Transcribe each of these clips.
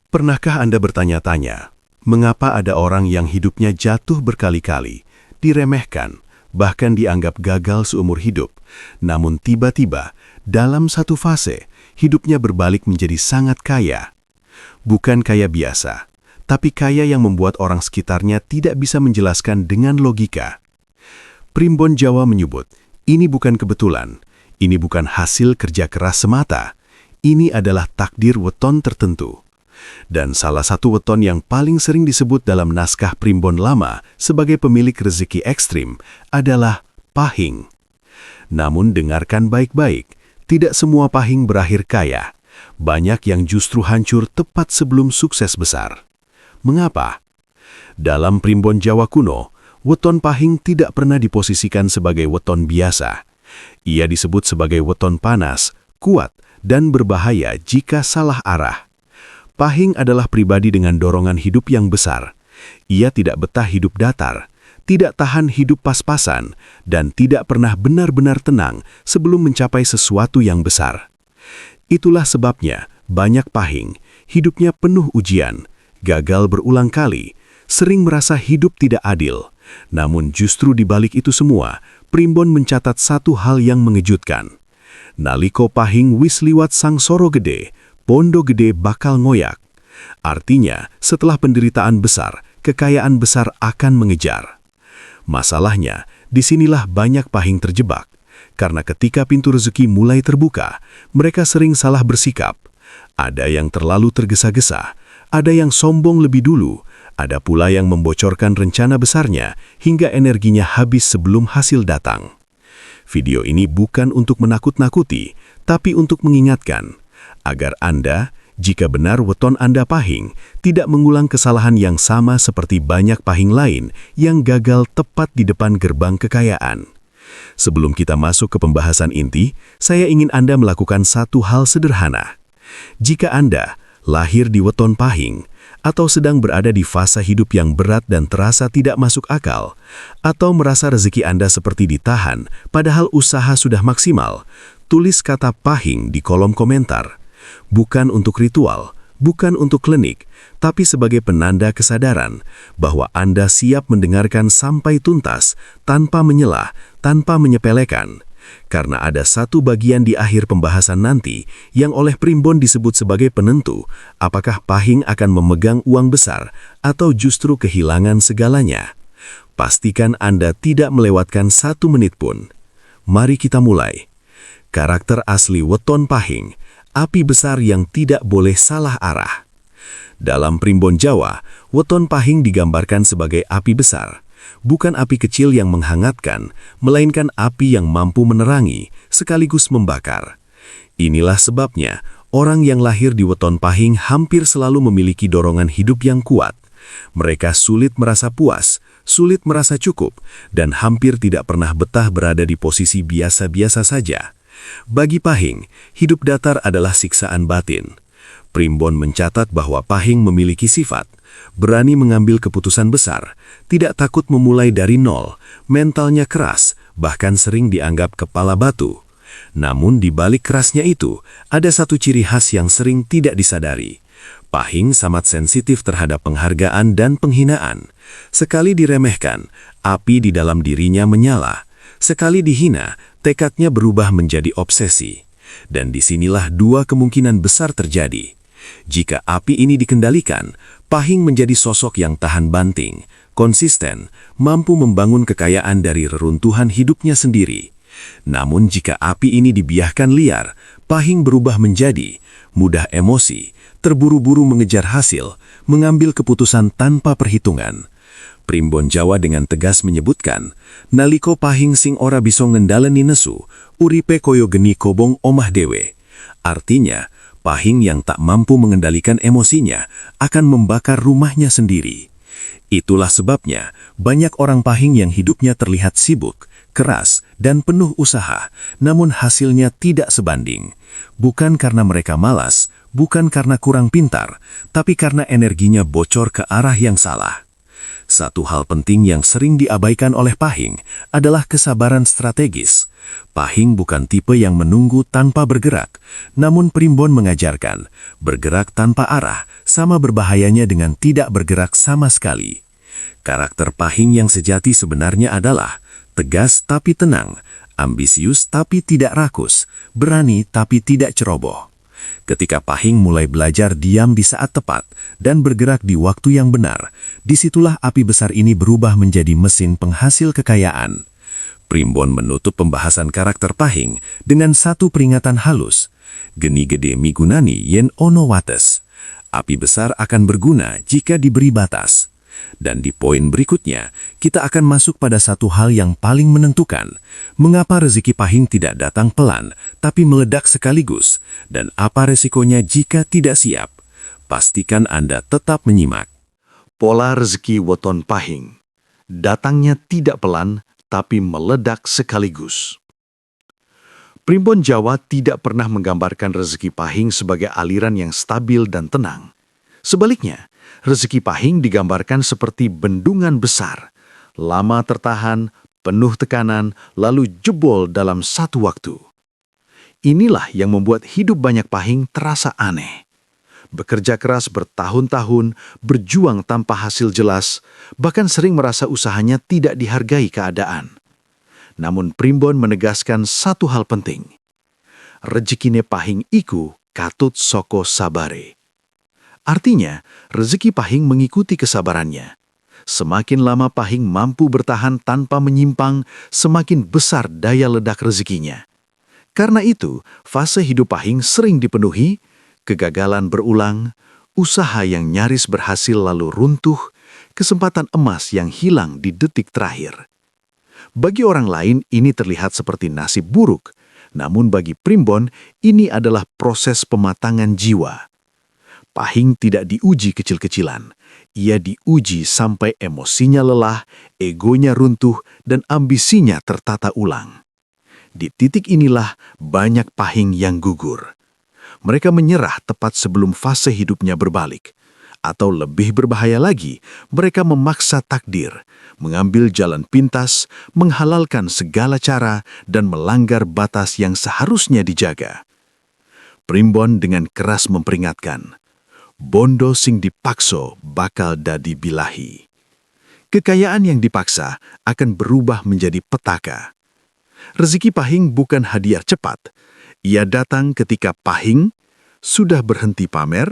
Pernahkah Anda bertanya-tanya, mengapa ada orang yang hidupnya jatuh berkali-kali, diremehkan, bahkan dianggap gagal seumur hidup, namun tiba-tiba, dalam satu fase, hidupnya berbalik menjadi sangat kaya? Bukan kaya biasa, tapi kaya yang membuat orang sekitarnya tidak bisa menjelaskan dengan logika. Primbon Jawa menyebut, ini bukan kebetulan, ini bukan hasil kerja keras semata, ini adalah takdir weton tertentu. Dan salah satu weton yang paling sering disebut dalam naskah Primbon Lama sebagai pemilik rezeki ekstrim adalah pahing. Namun dengarkan baik-baik, tidak semua pahing berakhir kaya. Banyak yang justru hancur tepat sebelum sukses besar. Mengapa? Dalam Primbon Jawa kuno, weton pahing tidak pernah diposisikan sebagai weton biasa. Ia disebut sebagai weton panas, kuat, dan berbahaya jika salah arah. Pahing adalah pribadi dengan dorongan hidup yang besar. Ia tidak betah hidup datar, tidak tahan hidup pas-pasan, dan tidak pernah benar-benar tenang sebelum mencapai sesuatu yang besar. Itulah sebabnya banyak pahing, hidupnya penuh ujian, gagal berulang kali, sering merasa hidup tidak adil. Namun justru di balik itu semua, Primbon mencatat satu hal yang mengejutkan. Naliko pahing wis liwat sangsara gede, pondo gede bakal ngoyak. Artinya, setelah penderitaan besar, kekayaan besar akan mengejar. Masalahnya, disinilah banyak pahing terjebak. Karena ketika pintu rezeki mulai terbuka, mereka sering salah bersikap. Ada yang terlalu tergesa-gesa, ada yang sombong lebih dulu, ada pula yang membocorkan rencana besarnya hingga energinya habis sebelum hasil datang. Video ini bukan untuk menakut-nakuti, tapi untuk mengingatkan agar Anda, jika benar weton Anda pahing, tidak mengulang kesalahan yang sama seperti banyak pahing lain yang gagal tepat di depan gerbang kekayaan. Sebelum kita masuk ke pembahasan inti, saya ingin Anda melakukan satu hal sederhana. Jika Anda lahir di weton pahing, atau sedang berada di fase hidup yang berat dan terasa tidak masuk akal, atau merasa rezeki Anda seperti ditahan, padahal usaha sudah maksimal, tulis kata pahing di kolom komentar. Bukan untuk ritual, bukan untuk klinik, tapi sebagai penanda kesadaran bahwa Anda siap mendengarkan sampai tuntas, tanpa menyelah, tanpa menyepelekan. Karena ada satu bagian di akhir pembahasan nanti yang oleh Primbon disebut sebagai penentu apakah pahing akan memegang uang besar atau justru kehilangan segalanya. Pastikan Anda tidak melewatkan 1 menit pun. Mari kita mulai. Karakter asli weton pahing, api besar yang tidak boleh salah arah. Dalam Primbon Jawa, weton pahing digambarkan sebagai api besar. Bukan api kecil yang menghangatkan, melainkan api yang mampu menerangi, sekaligus membakar. Inilah sebabnya, orang yang lahir di weton pahing hampir selalu memiliki dorongan hidup yang kuat. Mereka sulit merasa puas, sulit merasa cukup, dan hampir tidak pernah betah berada di posisi biasa-biasa saja. Bagi pahing, hidup datar adalah siksaan batin. Primbon mencatat bahwa pahing memiliki sifat berani mengambil keputusan besar, tidak takut memulai dari nol, mentalnya keras, bahkan sering dianggap kepala batu. Namun di balik kerasnya itu, ada satu ciri khas yang sering tidak disadari. Pahing sangat sensitif terhadap penghargaan dan penghinaan. Sekali diremehkan, api di dalam dirinya menyala. Sekali dihina, tekadnya berubah menjadi obsesi. Dan disinilah dua kemungkinan besar terjadi. Jika api ini dikendalikan, pahing menjadi sosok yang tahan banting, konsisten, mampu membangun kekayaan dari reruntuhan hidupnya sendiri. Namun jika api ini dibiarkan liar, pahing berubah menjadi mudah emosi, terburu-buru mengejar hasil, mengambil keputusan tanpa perhitungan. Primbon Jawa dengan tegas menyebutkan, naliko pahing sing ora bisa ngendaleni nesu, uripe koyo geni kobong omah dewe. Artinya, pahing yang tak mampu mengendalikan emosinya akan membakar rumahnya sendiri. Itulah sebabnya banyak orang pahing yang hidupnya terlihat sibuk, keras, dan penuh usaha, namun hasilnya tidak sebanding. Bukan karena mereka malas, bukan karena kurang pintar, tapi karena energinya bocor ke arah yang salah. Satu hal penting yang sering diabaikan oleh pahing adalah kesabaran strategis. Pahing bukan tipe yang menunggu tanpa bergerak, namun Primbon mengajarkan bergerak tanpa arah sama berbahayanya dengan tidak bergerak sama sekali. Karakter Pahing yang sejati sebenarnya adalah tegas tapi tenang, ambisius tapi tidak rakus, berani tapi tidak ceroboh. Ketika Pahing mulai belajar diam di saat tepat dan bergerak di waktu yang benar, disitulah api besar ini berubah menjadi mesin penghasil kekayaan. Primbon menutup pembahasan karakter Pahing dengan satu peringatan halus. Geni gede migunani yen ono wates. Api besar akan berguna jika diberi batas. Dan di poin berikutnya, kita akan masuk pada satu hal yang paling menentukan. Mengapa rezeki Pahing tidak datang pelan, tapi meledak sekaligus? Dan apa resikonya jika tidak siap? Pastikan Anda tetap menyimak. Pola rezeki weton Pahing. Datangnya tidak pelan, tapi meledak sekaligus. Primbon Jawa tidak pernah menggambarkan rezeki Pahing sebagai aliran yang stabil dan tenang. Sebaliknya, rezeki Pahing digambarkan seperti bendungan besar, lama tertahan, penuh tekanan, lalu jebol dalam satu waktu. Inilah yang membuat hidup banyak Pahing terasa aneh. Bekerja keras bertahun-tahun, berjuang tanpa hasil jelas, bahkan sering merasa usahanya tidak dihargai keadaan. Namun Primbon menegaskan satu hal penting. Rezekine Pahing iku katut soko sabare. Artinya, rezeki Pahing mengikuti kesabarannya. Semakin lama Pahing mampu bertahan tanpa menyimpang, semakin besar daya ledak rezekinya. Karena itu, fase hidup Pahing sering dipenuhi kegagalan berulang, usaha yang nyaris berhasil lalu runtuh, kesempatan emas yang hilang di detik terakhir. Bagi orang lain ini terlihat seperti nasib buruk, namun bagi Primbon ini adalah proses pematangan jiwa. Pahing tidak diuji kecil-kecilan, ia diuji sampai emosinya lelah, egonya runtuh, dan ambisinya tertata ulang. Di titik inilah banyak Pahing yang gugur. Mereka menyerah tepat sebelum fase hidupnya berbalik. Atau lebih berbahaya lagi, mereka memaksa takdir, mengambil jalan pintas, menghalalkan segala cara, dan melanggar batas yang seharusnya dijaga. Primbon dengan keras memperingatkan, bondo sing dipakso bakal dadi bilahi. Kekayaan yang dipaksa akan berubah menjadi petaka. Rezeki Pahing bukan hadiah cepat. Ia datang ketika Pahing sudah berhenti pamer,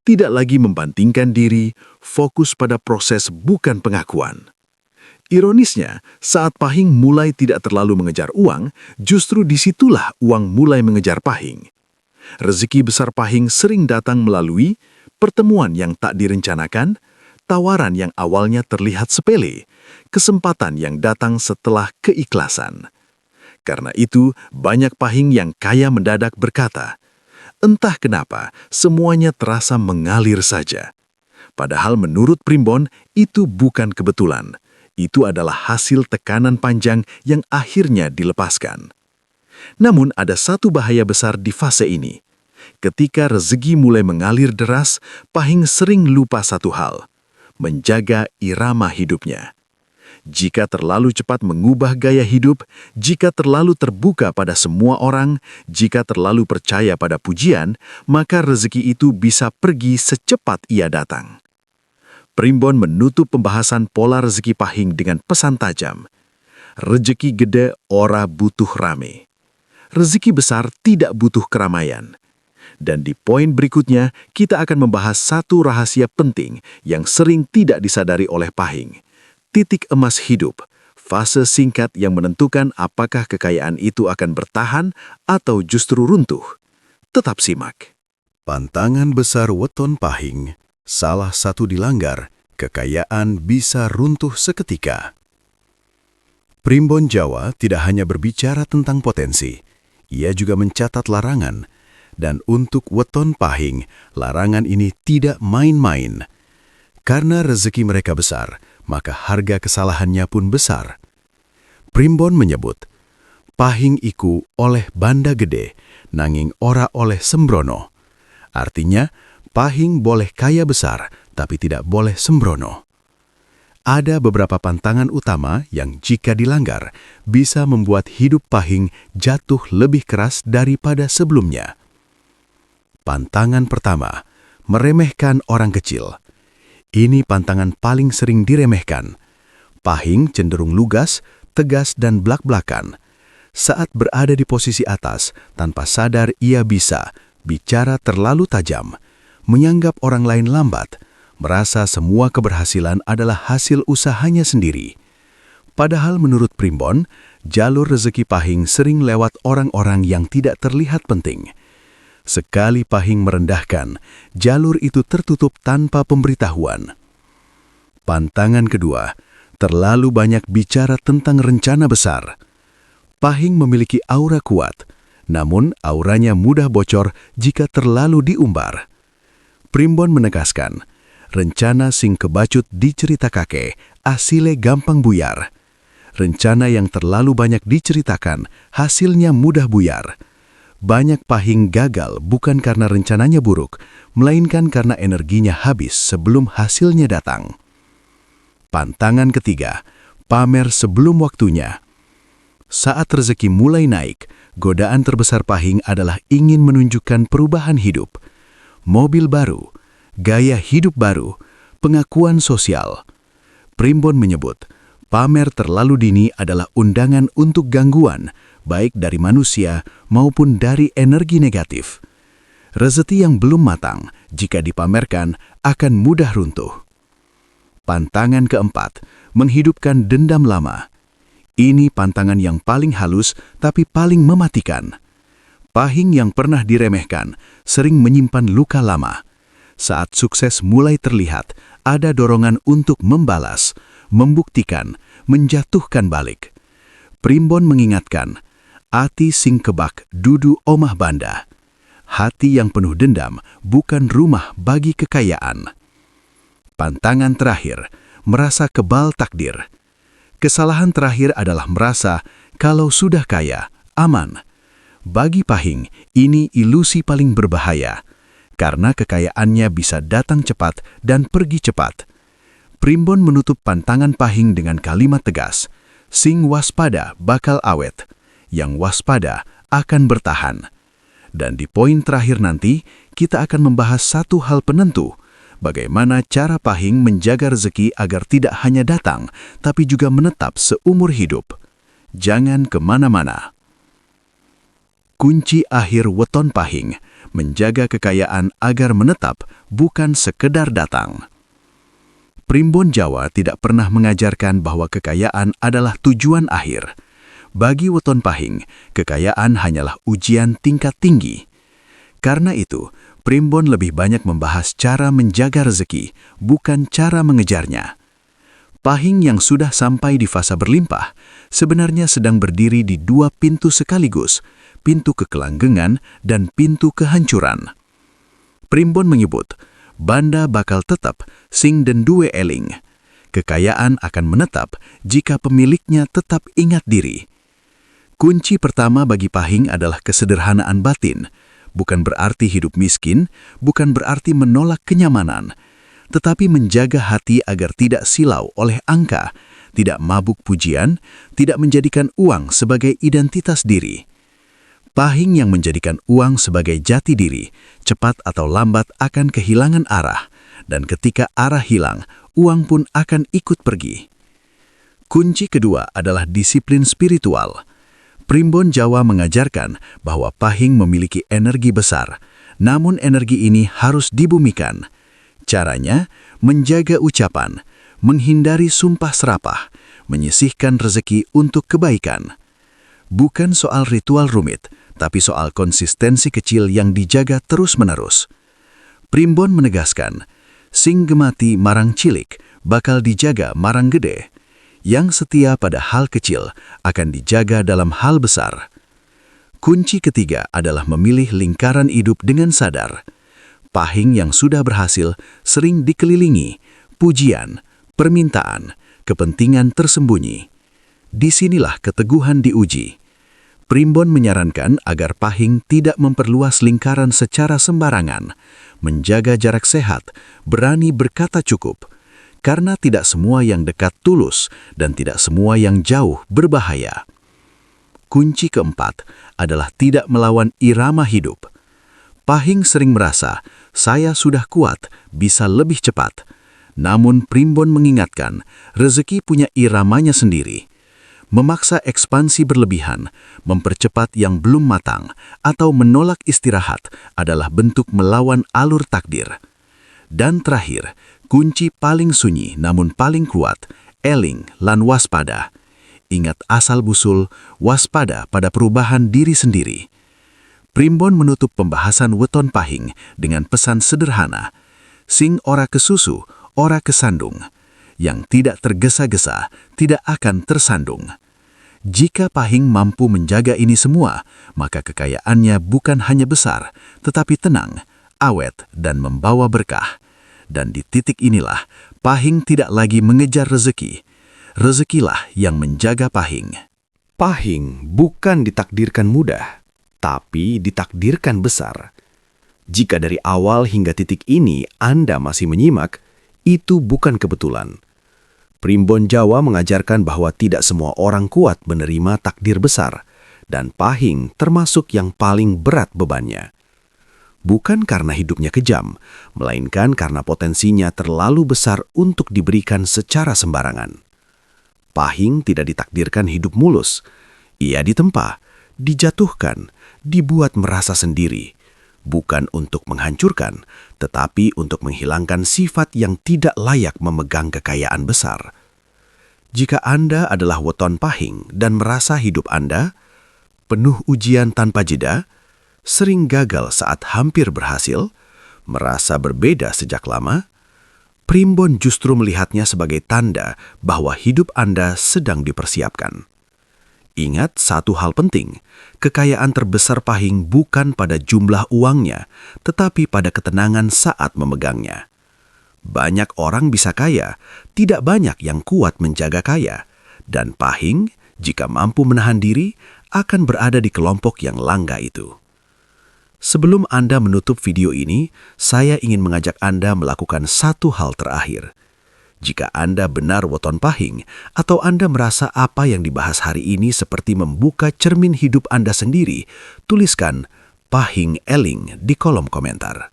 tidak lagi membandingkan diri, fokus pada proses bukan pengakuan. Ironisnya, saat Pahing mulai tidak terlalu mengejar uang, justru disitulah uang mulai mengejar Pahing. Rezeki besar Pahing sering datang melalui pertemuan yang tak direncanakan, tawaran yang awalnya terlihat sepele, kesempatan yang datang setelah keikhlasan. Karena itu, banyak Pahing yang kaya mendadak berkata, entah kenapa, semuanya terasa mengalir saja. Padahal menurut Primbon, itu bukan kebetulan. Itu adalah hasil tekanan panjang yang akhirnya dilepaskan. Namun ada satu bahaya besar di fase ini. Ketika rezeki mulai mengalir deras, Pahing sering lupa satu hal, menjaga irama hidupnya. Jika terlalu cepat mengubah gaya hidup, jika terlalu terbuka pada semua orang, jika terlalu percaya pada pujian, maka rezeki itu bisa pergi secepat ia datang. Primbon menutup pembahasan pola rezeki Pahing dengan pesan tajam. Rezeki gede ora butuh rame. Rezeki besar tidak butuh keramaian. Dan di poin berikutnya, kita akan membahas satu rahasia penting yang sering tidak disadari oleh Pahing. Titik emas hidup, fase singkat yang menentukan apakah kekayaan itu akan bertahan atau justru runtuh. Tetap simak. Pantangan besar weton Pahing, salah satu dilanggar, kekayaan bisa runtuh seketika. Primbon Jawa tidak hanya berbicara tentang potensi, ia juga mencatat larangan. Dan untuk weton Pahing, larangan ini tidak main-main. Karena rezeki mereka besar, maka harga kesalahannya pun besar. Primbon menyebut, Pahing iku oleh banda gede, nanging ora oleh sembrono. Artinya, Pahing boleh kaya besar, tapi tidak boleh sembrono. Ada beberapa pantangan utama yang jika dilanggar, bisa membuat hidup Pahing jatuh lebih keras daripada sebelumnya. Pantangan pertama, meremehkan orang kecil. Ini pantangan paling sering diremehkan. Pahing cenderung lugas, tegas dan blak-blakan. Saat berada di posisi atas, tanpa sadar ia bisa bicara terlalu tajam, menganggap orang lain lambat, merasa semua keberhasilan adalah hasil usahanya sendiri. Padahal menurut Primbon, jalur rezeki Pahing sering lewat orang-orang yang tidak terlihat penting. Sekali Pahing merendahkan, jalur itu tertutup tanpa pemberitahuan. Pantangan kedua, terlalu banyak bicara tentang rencana besar. Pahing memiliki aura kuat, namun auranya mudah bocor jika terlalu diumbar. Primbon menegaskan, rencana sing kebacut dicerita kakek, asile gampang buyar. Rencana yang terlalu banyak diceritakan, hasilnya mudah buyar. Banyak Pahing gagal bukan karena rencananya buruk, melainkan karena energinya habis sebelum hasilnya datang. Pantangan ketiga, pamer sebelum waktunya. Saat rezeki mulai naik, godaan terbesar Pahing adalah ingin menunjukkan perubahan hidup. Mobil baru, gaya hidup baru, pengakuan sosial. Primbon menyebut, pamer terlalu dini adalah undangan untuk gangguan, baik dari manusia maupun dari energi negatif. Rezeki yang belum matang, jika dipamerkan, akan mudah runtuh. Pantangan keempat, menghidupkan dendam lama. Ini pantangan yang paling halus tapi paling mematikan. Pahing yang pernah diremehkan sering menyimpan luka lama. Saat sukses mulai terlihat, ada dorongan untuk membalas, membuktikan, menjatuhkan balik. Primbon mengingatkan, ati sing kebak dudu omah banda. Hati yang penuh dendam bukan rumah bagi kekayaan. Pantangan terakhir, merasa kebal takdir. Kesalahan terakhir adalah merasa kalau sudah kaya, aman. Bagi Pahing, ini ilusi paling berbahaya, karena kekayaannya bisa datang cepat dan pergi cepat. Primbon menutup pantangan Pahing dengan kalimat tegas, sing waspada bakal awet, yang waspada akan bertahan. Dan di poin terakhir nanti, kita akan membahas satu hal penentu, bagaimana cara Pahing menjaga rezeki agar tidak hanya datang, tapi juga menetap seumur hidup. Jangan kemana-mana. Kunci akhir weton Pahing, menjaga kekayaan agar menetap, bukan sekedar datang. Primbon Jawa tidak pernah mengajarkan bahwa kekayaan adalah tujuan akhir. Bagi weton Pahing, kekayaan hanyalah ujian tingkat tinggi. Karena itu, Primbon lebih banyak membahas cara menjaga rezeki, bukan cara mengejarnya. Pahing yang sudah sampai di fasa berlimpah, sebenarnya sedang berdiri di dua pintu sekaligus, pintu kekelanggengan dan pintu kehancuran. Primbon menyebut, banda bakal tetap sing den duwe eling. Kekayaan akan menetap jika pemiliknya tetap ingat diri. Kunci pertama bagi Pahing adalah kesederhanaan batin. Bukan berarti hidup miskin, bukan berarti menolak kenyamanan, tetapi menjaga hati agar tidak silau oleh angka, tidak mabuk pujian, tidak menjadikan uang sebagai identitas diri. Pahing yang menjadikan uang sebagai jati diri, cepat atau lambat akan kehilangan arah, dan ketika arah hilang, uang pun akan ikut pergi. Kunci kedua adalah disiplin spiritual. Primbon Jawa mengajarkan bahwa Pahing memiliki energi besar, namun energi ini harus dibumikan. Caranya, menjaga ucapan, menghindari sumpah serapah, menyisihkan rezeki untuk kebaikan. Bukan soal ritual rumit, tapi soal konsistensi kecil yang dijaga terus-menerus. Primbon menegaskan, sing gemati marang cilik, bakal dijaga marang gede. Yang setia pada hal kecil akan dijaga dalam hal besar. Kunci ketiga adalah memilih lingkaran hidup dengan sadar. Pahing yang sudah berhasil sering dikelilingi, pujian, permintaan, kepentingan tersembunyi. Disinilah keteguhan diuji. Primbon menyarankan agar Pahing tidak memperluas lingkaran secara sembarangan, menjaga jarak sehat, berani berkata cukup, karena tidak semua yang dekat tulus dan tidak semua yang jauh berbahaya. Kunci keempat adalah tidak melawan irama hidup. Pahing sering merasa, saya sudah kuat, bisa lebih cepat. Namun Primbon mengingatkan, rezeki punya iramanya sendiri. Memaksa ekspansi berlebihan, mempercepat yang belum matang, atau menolak istirahat adalah bentuk melawan alur takdir. Dan terakhir, kunci paling sunyi namun paling kuat, eling lan waspada. Ingat asal-busul, waspada pada perubahan diri sendiri. Primbon menutup pembahasan weton pahing dengan pesan sederhana, sing ora kesusu, ora kesandung. Yang tidak tergesa-gesa, tidak akan tersandung. Jika Pahing mampu menjaga ini semua, maka kekayaannya bukan hanya besar, tetapi tenang, awet, dan membawa berkah. Dan di titik inilah, Pahing tidak lagi mengejar rezeki. Rezekilah yang menjaga Pahing. Pahing bukan ditakdirkan mudah, tapi ditakdirkan besar. Jika dari awal hingga titik ini Anda masih menyimak, itu bukan kebetulan. Primbon Jawa mengajarkan bahwa tidak semua orang kuat menerima takdir besar, dan Pahing termasuk yang paling berat bebannya. Bukan karena hidupnya kejam, melainkan karena potensinya terlalu besar untuk diberikan secara sembarangan. Pahing tidak ditakdirkan hidup mulus. Ia ditempa, dijatuhkan, dibuat merasa sendiri. Bukan untuk menghancurkan, tetapi untuk menghilangkan sifat yang tidak layak memegang kekayaan besar. Jika Anda adalah weton Pahing dan merasa hidup Anda penuh ujian tanpa jeda, sering gagal saat hampir berhasil, merasa berbeda sejak lama, Primbon justru melihatnya sebagai tanda bahwa hidup Anda sedang dipersiapkan. Ingat satu hal penting, kekayaan terbesar Pahing bukan pada jumlah uangnya, tetapi pada ketenangan saat memegangnya. Banyak orang bisa kaya, tidak banyak yang kuat menjaga kaya. Dan Pahing, jika mampu menahan diri, akan berada di kelompok yang langka itu. Sebelum Anda menutup video ini, saya ingin mengajak Anda melakukan satu hal terakhir. Jika Anda benar weton Pahing, atau Anda merasa apa yang dibahas hari ini seperti membuka cermin hidup Anda sendiri, tuliskan Pahing Eling di kolom komentar.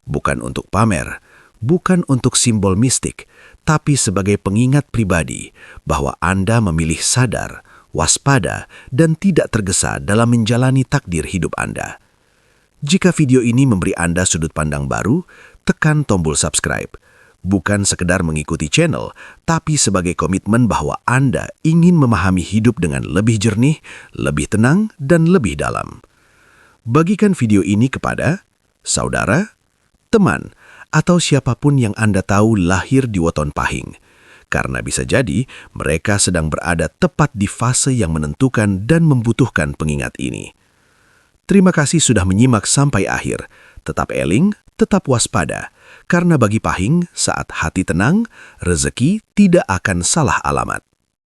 Bukan untuk pamer, bukan untuk simbol mistik, tapi sebagai pengingat pribadi bahwa Anda memilih sadar, waspada, dan tidak tergesa dalam menjalani takdir hidup Anda. Jika video ini memberi Anda sudut pandang baru, tekan tombol subscribe. Bukan sekedar mengikuti channel, tapi sebagai komitmen bahwa Anda ingin memahami hidup dengan lebih jernih, lebih tenang, dan lebih dalam. Bagikan video ini kepada saudara, teman, atau siapapun yang Anda tahu lahir di weton Pahing. Karena bisa jadi mereka sedang berada tepat di fase yang menentukan dan membutuhkan pengingat ini. Terima kasih sudah menyimak sampai akhir. Tetap eling, tetap waspada. Karena bagi Pahing, saat hati tenang, rezeki tidak akan salah alamat.